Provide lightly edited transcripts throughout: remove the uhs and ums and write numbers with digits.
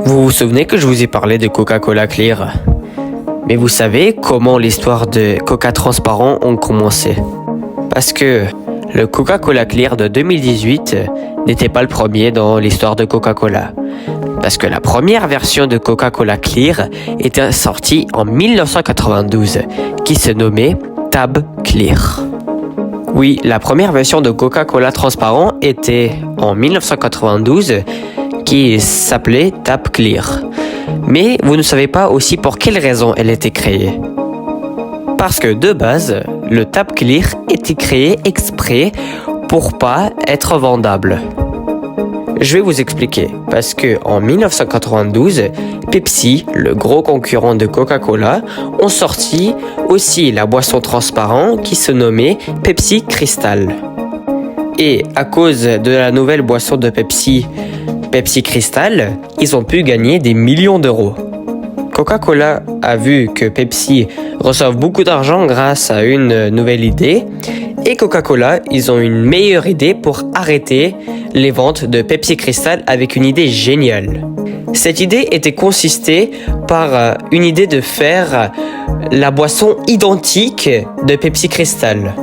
Vous vous souvenez que je vous ai parlé de Coca-Cola Clear? Mais vous savez comment l'histoire de Coca Transparent ont commencé? Parce que le Coca-Cola Clear de 2018 n'était pas le premier dans l'histoire de Coca-Cola. Parce que la première version de Coca-Cola Clear était sortie en 1992, qui se nommait Tab Clear. Oui, la première version de Coca-Cola Transparent était en 1992, qui s'appelait Tab Clear. Mais vous ne savez pas aussi pour quelle raison elle était créée. Parce que de base, le Tab Clear était créé exprès pour pas être vendable. Je vais vous expliquer. Parce que en 1992, Pepsi, le gros concurrent de Coca-Cola, ont sorti aussi la boisson transparente qui se nommait Pepsi Crystal. Et à cause de la nouvelle boisson de Pepsi, Pepsi Crystal, ils ont pu gagner des millions d'euros. Coca-Cola a vu que Pepsi reçoit beaucoup d'argent grâce à une nouvelle idée. Et Coca-Cola, ils ont une meilleure idée pour arrêter les ventes de Pepsi Crystal avec une idée géniale. Cette idée était consistée par une idée de faire la boisson identique de Pepsi Crystal.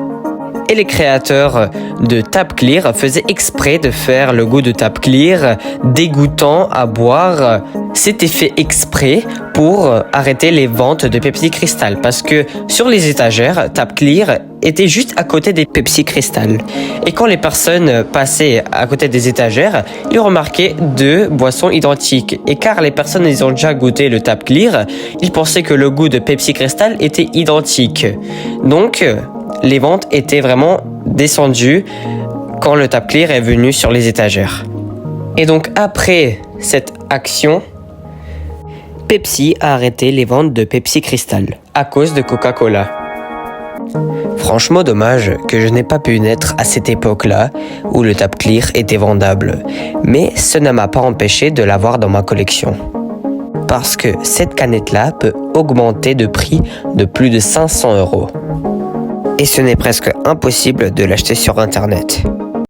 Et les créateurs de Tab Clear faisaient exprès de faire le goût de Tab Clear dégoûtant à boire. C'était fait exprès pour arrêter les ventes de Pepsi Crystal parce que sur les étagères, Tab Clear était juste à côté des Pepsi Crystal. Et quand les personnes passaient à côté des étagères, ils remarquaient deux boissons identiques. Et car les personnes ils ont déjà goûté le Tab Clear, ils pensaient que le goût de Pepsi Crystal était identique. Donc, les ventes étaient vraiment descendues quand le Tab Clear est venu sur les étagères. Et donc après cette action, Pepsi a arrêté les ventes de Pepsi Crystal à cause de Coca-Cola. Franchement dommage que je n'ai pas pu naître à cette époque-là où le Tab Clear était vendable, mais ce ne m'a pas empêché de l'avoir dans ma collection. Parce que cette canette-là peut augmenter de prix de plus de 500 €. Et ce n'est presque impossible de l'acheter sur internet.